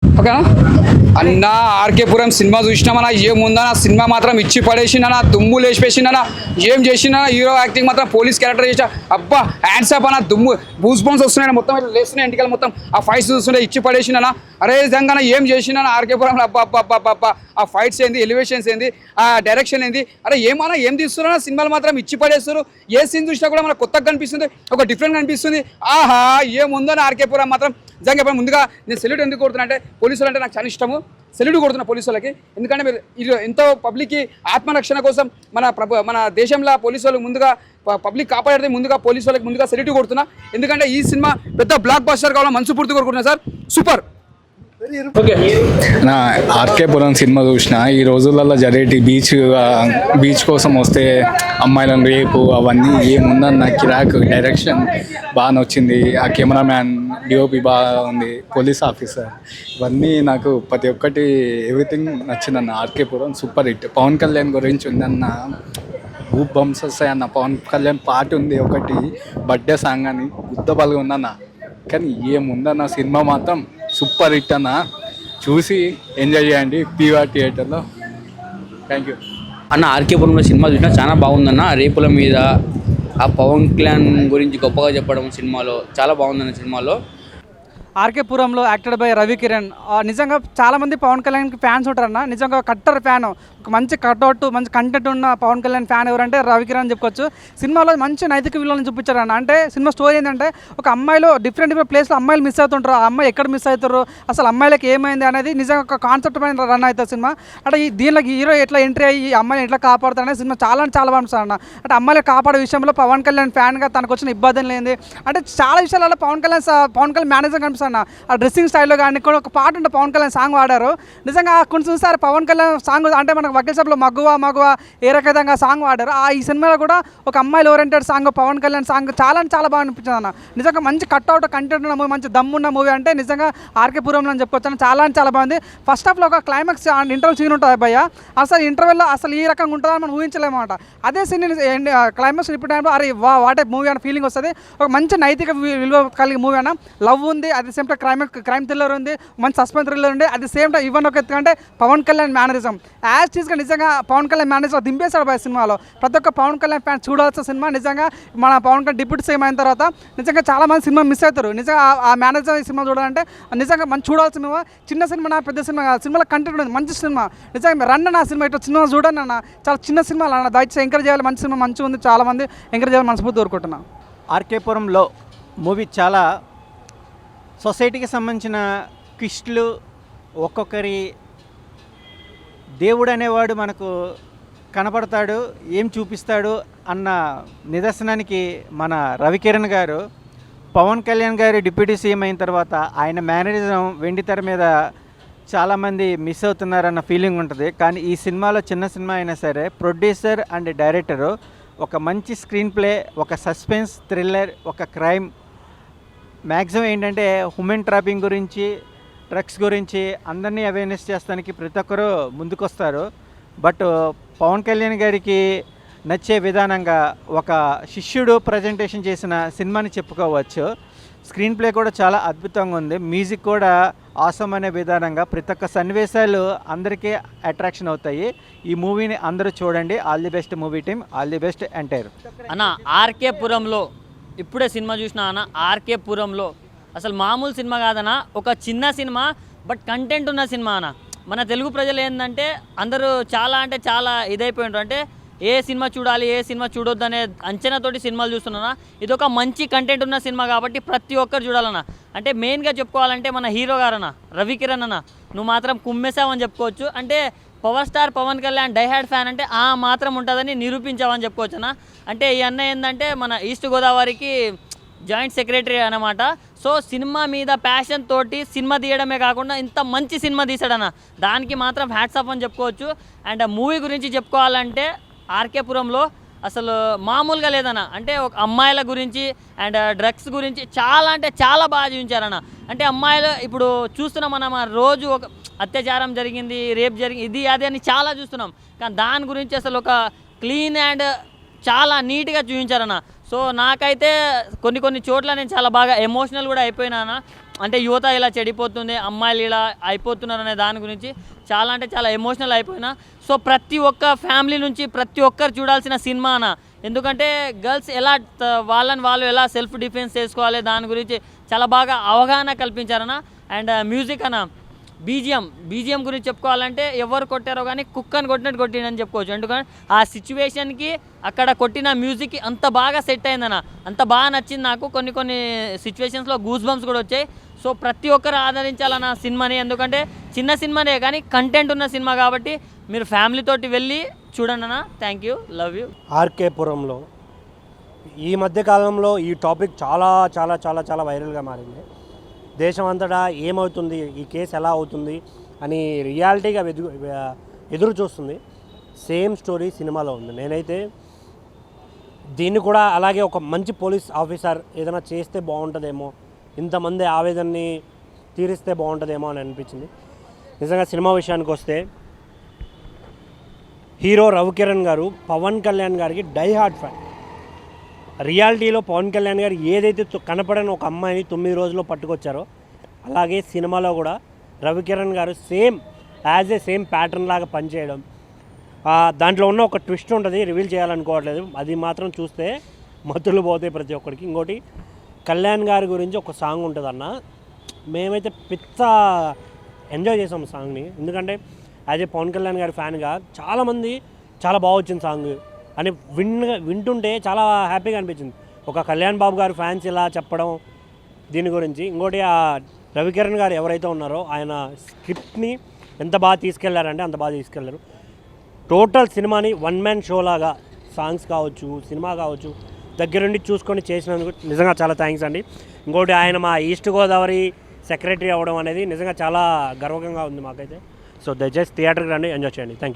ఓకేనా అన్న ఆర్కేపురం సినిమా చూసినామన్నా ఏముందన్న సినిమా మాత్రం ఇచ్చి పడేసిందన్న దుమ్ము లేచిపేసిందన్న ఏం చేసిందన్న హీరో యాక్టింగ్ మాత్రం పోలీస్ క్యారెక్టర్ చేసా అబ్బా హ్యాండ్స్ అప్ అన్న దుమ్ము బూస్ బౌన్స్ వస్తున్నాయి మొత్తం ఇట్లా లేస్తున్నాయి ఇంటికి మొత్తం ఆ ఫైట్స్ చూస్తుంటే ఇచ్చి పడేసిందన్న అరే విధంగా ఏం చేసిందన్న ఆర్కేపురంలో అబ్బా అబ్బా అబ్బా అబ్బా ఆ ఫైట్స్ ఏంది ఎలివేషన్స్ ఏంది ఆ డైరెక్షన్ ఏంది అరే ఏమన్నా ఏం తీస్తున్నా సినిమాలు మాత్రం ఇచ్చి పడేస్తారు ఏ సీన్ చూసినా కూడా మనకు కొత్తగా కనిపిస్తుంది ఒక డిఫరెంట్ కనిపిస్తుంది ఆహా ఏముందని ఆర్కేపురం మాత్రం నిజంగా ముందుగా నేను సెల్యూట్ ఎందుకు కొడుతున్నా అంటే పోలీసులు అంటే నాకు చాలా ఇష్టము సెల్యూట్ కొడుతున్నా పోలీసులకి ఎందుకంటే మీరు ఇది ఎంతో పబ్లిక్కి ఆత్మరక్షణ కోసం మన దేశంలో పోలీసు వాళ్ళు ముందుగా పబ్లిక్ కాపాడితే ముందుగా పోలీసు వాళ్ళకి ముందుగా సెల్యూట్ కొడుతున్నా ఎందుకంటే ఈ సినిమా పెద్ద బ్లాక్ బస్టర్ కావాలని మనస్ఫూర్తి కోరుకుంటున్నా సార్ సూపర్ నా ఆర్కేపురం సినిమా చూసిన ఈ రోజులలో జరిగేటి బీచ్ కోసం వస్తే అమ్మాయిలను రేపు అవన్నీ ఏముందన్న కిరాక్ డైరెక్షన్ బాగా నచ్చింది. ఆ కెమెరామ్యాన్ డిఓపి బాగా ఉంది, పోలీస్ ఆఫీసర్ ఇవన్నీ నాకు ప్రతి ఒక్కటి ఎవ్రీథింగ్ నచ్చిందన్న. RK Puram super hit. పవన్ కళ్యాణ్ గురించి ఉందన్న గూప్ బంప్స్ వస్తాయన్న. పవన్ కళ్యాణ్ పాట ఉంది ఒకటి బర్త్డే సాంగ్ అని గుద్దబలుగా ఉందన్న. కానీ ఏముందన్న సినిమా మాత్రం సూపర్ హిట్ అన్న. చూసి ఎంజాయ్ చేయండి పీవీఆర్ థియేటర్లో. థ్యాంక్ యూ అన్న. ఆర్కేపురంలో సినిమా చూసినా చాలా బాగుందన్న. రేపుల మీద ఆ పవన్ కళ్యాణ్ గురించి గొప్పగా చెప్పడం సినిమాలో చాలా బాగుందన్న. సినిమాలో ఆర్కేపురంలో యాక్టెడ్ బై రవి కిరణ్. నిజంగా చాలామంది పవన్ కళ్యాణ్కి ఫ్యాన్స్ ఉంటారన్న. నిజంగా కట్టర్ ఫ్యాన్, ఒక మంచి కట్అవుట్ మంచి కంటెంట్ ఉన్న పవన్ కళ్యాణ్ ఫ్యాన్ ఎవరంటే రవి కిరణ్ అని చెప్పుకోవచ్చు. సినిమాలో మంచి నైతిక విలువలను చూపించారన్న. అంటే సినిమా స్టోరీ ఏంటంటే ఒక అమ్మాయిలో డిఫరెంట్ ప్లేస్లో అమ్మాయిలు మిస్ అవుతుంటారు. ఆ అమ్మాయి ఎక్కడ మిస్ అవుతారు, అసలు అమ్మాయిలకి ఏమైంది అనేది నిజంగా ఒక కాన్సెప్ట్ పైన రన్ అవుతుంది సినిమా. అంటే దీనిలోకి హీరో ఎట్లా ఎంట్రీ అయ్యి ఈ అమ్మాయిని ఎట్లా కాపాడుతారు అనేది సినిమా చాలా బాగా అనిపిస్తుంది అన్న. అంటే అమ్మాయిలు కాపాడే విషయంలో పవన్ కళ్యాణ్ ఫ్యాన్గా తనకు వచ్చిన ఇబ్బంది లేనిది అంటే చాలా విషయాలలో పవన్ కళ్యాణ్ మేనేజర్ కనిపిస్తుంది అన్న. ఆ డ్రెస్సింగ్ స్టైల్లో కానీ ఒక పాట ఉంటే పవన్ కళ్యాణ్ సాంగ్ వాడారు. నిజంగా కొన్ని చూసారు పవన్ కళ్యాణ్ సాంగ్ అంటే మనకు వకీల్ సాబ్లో మగువ ఏ రకంగా సాంగ్ వాడారు. ఈ సినిమాలో కూడా ఒక అమ్మాయిలు oriented song Pawan Kalyan song చాలా బాగా అనిపించింది అన్న. నిజంగా మంచి కట్అవుట్ కంటెంట్ ఉన్న మూవీ, మంచి దమ్మున్న మూవీ అంటే నిజంగా ఆర్కేపురంలో అని చెప్పుకోవచ్చు. చాలా బాగుంది. ఫస్ట్ హాఫ్లో ఒక క్లైమాక్స్ ఇంటర్వెల్ సీన్ ఉంటుంది భయ్య. అసలు ఇంటర్వెల్లో అసలు ఈ రకంగా ఉంటుందని మనం ఊహించలేము అనమాట. అదే సీన్ క్లైమాక్స్ రిపీట్ అయినప్పుడు అరే వాటే మూవీ అనే ఫీలింగ్ వస్తుంది. ఒక మంచి నైతిక విలువ కలిగే మూవీ అన్న. లవ్ ఉంది, at the same time crime thriller ఉంది, మంచి సస్పెన్స్ థ్రిల్లర్ ఉంది. అట్ ది సేమ్ టైం ఇవన్నీ ఒక ఎత్తుకంటే పవన్ కళ్యాణ్ మేనరిజం యాజ్ చీజ్గా నిజంగా పవన్ కళ్యాణ్ మేనేజర్ దింపేశాడు బాయ్ సినిమాలో. ప్రతి ఒక్క పవన్ కళ్యాణ్ ఫ్యాన్ చూడాల్సిన సినిమా. నిజంగా మన పవన్ కళ్యాణ్ డిప్యూటీ సీఎం అయిన తర్వాత నిజంగా చాలామంది సినిమా మిస్ అవుతారు. నిజంగా ఆ మేనేజర్ ఈ సినిమా చూడాలంటే నిజంగా మంచి చూడాల్సిన సినిమా. చిన్న సినిమా నా పెద్ద సినిమా కాదు, సినిమాలో కంటెంట్ ఉంది, మంచి సినిమా. నిజంగా రన్ నా సినిమా ఇట్లా సినిమా చూడండి అన్న. చాలా చిన్న సినిమాలు అన్న, దయచేసి ఎంకరేజ్ చేయాలి. మంచి సినిమా మంచిగా ఉంది, చాలామంది ఎంకరేజ్ చేయాలి మనస్ఫూర్తి కోరుకుంటున్నాను. ఆర్కేపురంలో మూవీ చాలా సొసైటీకి సంబంధించిన క్విస్టులు, ఒక్కొక్కరి దేవుడు అనేవాడు మనకు కనపడతాడు, ఏం చూపిస్తాడు అన్న నిదర్శనానికి మన రవికిరణ్ గారు పవన్ కళ్యాణ్ గారి డిప్యూటీ సీఎం అయిన తర్వాత ఆయన మేనరిజం వెండితెర మీద చాలామంది మిస్ అవుతున్నారన్న ఫీలింగ్ ఉంటుంది. కానీ ఈ సినిమాలో చిన్న సినిమా అయినా సరే ప్రొడ్యూసర్ అండ్ డైరెక్టరు ఒక మంచి స్క్రీన్ ప్లే, ఒక సస్పెన్స్ థ్రిల్లర్, ఒక క్రైమ్, మ్యాక్సిమం ఏంటంటే హ్యూమన్ ట్రాపింగ్ గురించి, డ్రగ్స్ గురించి అందరినీ అవేర్నెస్ చేస్తానికి ప్రతి ఒక్కరూ ముందుకొస్తారు. బట్ పవన్ కళ్యాణ్ గారికి నచ్చే విధానంగా ఒక శిష్యుడు ప్రజెంటేషన్ చేసిన సినిమాని చెప్పుకోవచ్చు. స్క్రీన్ ప్లే కూడా చాలా అద్భుతంగా ఉంది. మ్యూజిక్ కూడా ఆసమ్ అనే విధానంగా ప్రతి ఒక్క సన్నివేశాలు అందరికీ అట్రాక్షన్ అవుతాయి. ఈ మూవీని అందరూ చూడండి. All the best movie team, all the best entire. అన్న ఆర్కేపురంలో ఇప్పుడే సినిమా చూసినా అన్న. ఆర్కేపురంలో అసలు మామూలు సినిమా కాదన్న, ఒక చిన్న సినిమా బట్ కంటెంట్ ఉన్న సినిమా అన్న. మన తెలుగు ప్రజలు ఏంటంటే అందరూ చాలా అంటే చాలా ఇదైపోయినారు. అంటే ఏ సినిమా చూడాలి ఏ సినిమా చూడొద్దు అనే అంచనాతోటి సినిమాలు చూస్తున్నా. ఇది ఒక మంచి కంటెంట్ ఉన్న సినిమా కాబట్టి ప్రతి ఒక్కరు చూడాలన్న. అంటే మెయిన్గా చెప్పుకోవాలంటే మన హీరో గారన్న రవి కిరణ్ అన్న, నువ్వు మాత్రం కుమ్మేసావని చెప్పుకోవచ్చు. అంటే power star Pawan Kalyan diehard fan అంటే ఆ మాత్రం ఉంటుందని నిరూపించావని చెప్పుకోవచ్చు అన్న. అంటే ఈ అన్న ఏంటంటే మన ఈస్ట్ గోదావరికి జాయింట్ సెక్రటరీ అన్నమాట. సో సినిమా మీద ప్యాషన్ తోటి సినిమా తీయడమే కాకుండా ఇంత మంచి సినిమా తీసాడన్న, దానికి మాత్రం హ్యాట్స్ ఆఫ్ అని చెప్పుకోవచ్చు. అండ్ మూవీ గురించి చెప్పుకోవాలంటే ఆర్కేపురంలో అసలు మామూలుగా లేదన్న. అంటే ఒక అమ్మాయిల గురించి అండ్ డ్రగ్స్ గురించి చాలా అంటే చాలా బాగా చూపించారన్న. అంటే అమ్మాయిలు ఇప్పుడు చూస్తున్నాం మనం, రోజు ఒక అత్యాచారం జరిగింది, రేప్ జరిగింది, ఇది అది అని చాలా చూస్తున్నాం. కానీ దాని గురించి అసలు ఒక క్లీన్ అండ్ చాలా నీట్గా చూపించారన్న. సో నాకైతే కొన్ని చోట్ల నేను చాలా బాగా ఎమోషనల్ కూడా అయిపోయినా. అంటే యువత ఇలా చెడిపోతుంది, అమ్మాయిలు ఇలా అయిపోతున్నారు అనే దాని గురించి చాలా అంటే చాలా ఎమోషనల్ అయిపోయినా. సో ప్రతి ఒక్క ఫ్యామిలీ నుంచి ప్రతి ఒక్కరు చూడాల్సిన సినిమా అన్న. ఎందుకంటే గర్ల్స్ ఎలా వాళ్ళని వాళ్ళు ఎలా సెల్ఫ్ డిఫెన్స్ చేసుకోవాలి దాని గురించి చాలా బాగా అవగాహన కల్పించారన్న. అండ్ మ్యూజిక్ అన్న, బీజిఎం గురించి చెప్పుకోవాలంటే ఎవరు కొట్టారో కానీ కుక్కని కొట్టినట్టు కొట్టిండని చెప్పుకోవచ్చు. ఎందుకంటే ఆ సిచ్యువేషన్కి అక్కడ కొట్టిన మ్యూజిక్కి అంత బాగా సెట్ అయిందన్న, అంత బాగా నచ్చింది నాకు. కొన్ని సిచ్యువేషన్స్లో గూస్ బంప్స్ కూడా వచ్చాయి. సో ప్రతి ఒక్కరు ఆదరించాలన్న సినిమాని, ఎందుకంటే చిన్న సినిమానే కానీ కంటెంట్ ఉన్న సినిమా కాబట్టి మీరు ఫ్యామిలీతోటి వెళ్ళి చూడండి అన్న. Thank you, love you. ఆర్కేపురంలో ఈ మధ్యకాలంలో ఈ టాపిక్ చాలా చాలా చాలా చాలా వైరల్గా మారింది. దేశం అంతటా ఏమవుతుంది, ఈ కేసు ఎలా అవుతుంది అని రియాలిటీగా ఎదురు చూస్తుంది. సేమ్ స్టోరీ సినిమాలో ఉంది. నేనైతే దీన్ని కూడా అలాగే ఒక మంచి పోలీస్ ఆఫీసర్ ఏదైనా చేస్తే బాగుంటుందేమో, ఇంతమంది ఆవేదనని తీరిస్తే బాగుంటుందేమో అని అనిపించింది. నిజంగా సినిమా విషయానికి వస్తే హీరో రవికిరణ్ గారు పవన్ కళ్యాణ్ గారికి డై హార్ట్ ఫ్యాన్. రియాలిటీలో పవన్ కళ్యాణ్ గారు ఏదైతే కనపడని ఒక అమ్మాయిని 9 రోజుల్లో పట్టుకొచ్చారో, అలాగే సినిమాలో కూడా రవికిరణ్ గారు సేమ్ ప్యాటర్న్ లాగా పనిచేయడం. దాంట్లో ఉన్న ఒక ట్విస్ట్ ఉంటుంది, రివీల్ చేయాలనుకోవట్లేదు, అది మాత్రం చూస్తే మత్తులు పోతాయి ప్రతి ఒక్కరికి. ఇంకోటి కళ్యాణ్ గారి గురించి ఒక సాంగ్ ఉంటుందన్న, మేమైతే పిచ్చ ఎంజాయ్ చేసాం సాంగ్ని. ఎందుకంటే యాజ్ ఏ పవన్ కళ్యాణ్ గారి ఫ్యాన్గా చాలామంది చాలా బాగా వచ్చింది సాంగ్ అని వింటుంటే చాలా హ్యాపీగా అనిపించింది. ఒక కళ్యాణ్ బాబు గారు ఫ్యాన్స్ ఇలా చెప్పడం దీని గురించి. ఇంకోటి ఆ రవికిరణ్ గారు ఎవరైతే ఉన్నారో ఆయన స్క్రిప్ట్ని ఎంత బాగా తీసుకెళ్లారంటే అంత బాగా తీసుకెళ్లారు. టోటల్ సినిమాని వన్ మ్యాన్ షో లాగా సాంగ్స్ కావచ్చు, సినిమా కావచ్చు దగ్గరుండి చూసుకొని చేసినందుకు నిజంగా చాలా థ్యాంక్స్ అండి. ఇంకోటి ఆయన మా ఈస్ట్ గోదావరి సెక్రటరీ అవ్వడం అనేది నిజంగా చాలా గర్వంగా ఉంది మాకైతే. సో దయచేసి థియేటర్కి రండి, ఎంజాయ్ చేయండి. Thank you.